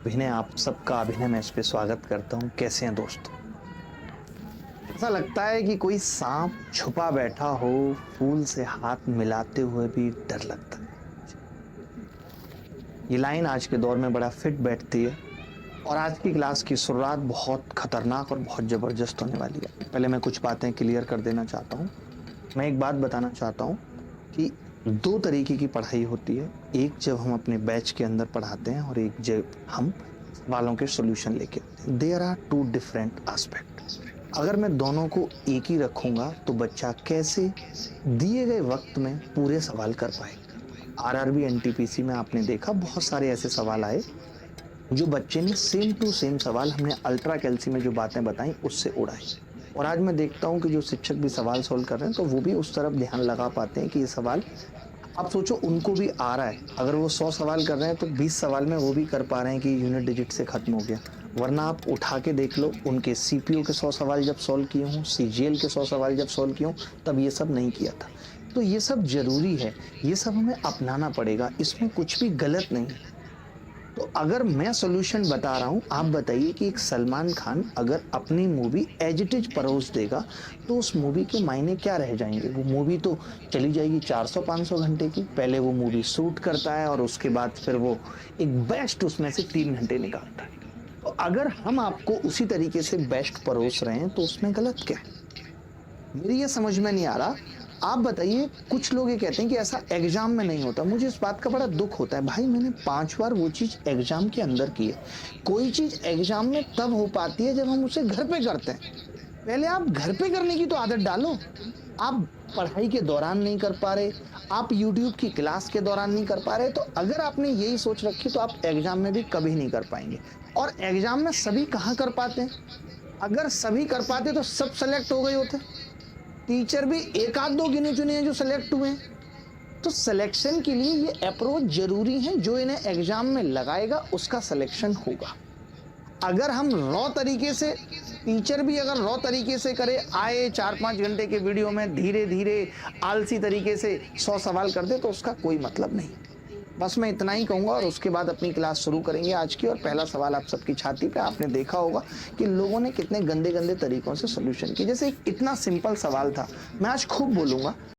अभिनय आप सबका अभिनय में इस पे स्वागत करता हूँ। कैसे हैं दोस्तों? ऐसा लगता है कि कोई सांप छुपा बैठा हो, फूल से हाथ मिलाते हुए भी डर लगता है। ये लाइन आज के दौर में बड़ा फिट बैठती है और आज की क्लास की शुरुआत बहुत खतरनाक और बहुत जबरदस्त होने वाली है। पहले मैं कुछ बातें क्लियर कर देना चाहता हूँ। मैं एक बात बताना चाहता हूँ कि दो तरीके की पढ़ाई होती है। एक जब हम अपने बैच के अंदर पढ़ाते हैं और एक जब हम सवालों के सॉल्यूशन लेके आते हैं। There are two different aspect. अगर मैं दोनों को एक ही रखूंगा तो बच्चा कैसे दिए गए वक्त में पूरे सवाल कर पाएगा। आरआरबी एनटीपीसी में आपने देखा बहुत सारे ऐसे सवाल आए जो बच्चे ने सेम टू सेम सवाल हमने अल्ट्रा कैल्सी में जो बातें बताई उससे उड़ाई। और आज मैं देखता हूं कि जो शिक्षक भी सवाल सॉल्व कर रहे हैं तो वो भी उस तरफ ध्यान लगा पाते हैं कि ये सवाल आप सोचो उनको भी आ रहा है। अगर वो 100 सवाल कर रहे हैं तो 20 सवाल में वो भी कर पा रहे हैं कि यूनिट डिजिट से खत्म हो गया। वरना आप उठा के देख लो, उनके सीपीयू के 100 सवाल जब सॉल्व किए हों, सीजीएल के 100 सवाल जब सॉल्व किए हों, तब ये सब नहीं किया था। तो ये सब जरूरी है, ये सब हमें अपनाना पड़ेगा, इसमें कुछ भी गलत नहीं है। तो अगर मैं सॉल्यूशन बता रहा हूं, आप बताइए कि एक सलमान खान अगर अपनी मूवी एज इट इज परोस देगा तो उस मूवी के मायने क्या रह जाएंगे। वो मूवी तो चली जाएगी 400-500 घंटे की। पहले वो मूवी शूट करता है और उसके बाद फिर वो एक बेस्ट उसमें से 3 घंटे निकालता है। तो अगर हम आपको उसी तरीके से बेस्ट परोस रहे हैं तो उसमें गलत क्या है? मेरी ये समझ में नहीं आ रहा। आप बताइए, कुछ लोग ये कहते हैं कि ऐसा एग्जाम में नहीं होता। मुझे इस बात का बड़ा दुख होता है। भाई मैंने 5 बार वो चीज एग्जाम के अंदर की है। कोई चीज एग्जाम में तब हो पाती है जब हम उसे घर पे करते हैं। पहले आप घर पे करने की तो आदत डालो। आप पढ़ाई के दौरान नहीं कर पा रहे, आप यूट्यूब की क्लास के दौरान नहीं कर पा रहे, तो अगर आपने यही सोच रखी तो आप एग्जाम में भी कभी नहीं कर पाएंगे। और एग्जाम में सभी कहाँ कर पाते हैं? अगर सभी कर पाते तो सब सेलेक्ट हो गए होते। टीचर भी एक आध दो गिने चुने हैं जो सेलेक्ट हुए हैं। तो सिलेक्शन के लिए ये अप्रोच जरूरी है। जो इन्हें एग्जाम में लगाएगा उसका सिलेक्शन होगा। अगर हम रॉ तरीके से, टीचर भी अगर रॉ तरीके से करे, आए 4-5 घंटे के वीडियो में धीरे धीरे आलसी तरीके से 100 सवाल कर दे तो उसका कोई मतलब नहीं। बस मैं इतना ही कहूंगा और उसके बाद अपनी क्लास शुरू करेंगे आज की। और पहला सवाल आप सबकी छाती पे। आपने देखा होगा कि लोगों ने कितने गंदे गंदे तरीकों से सोल्यूशन किए। जैसे इतना सिंपल सवाल था, मैं आज खूब बोलूंगा।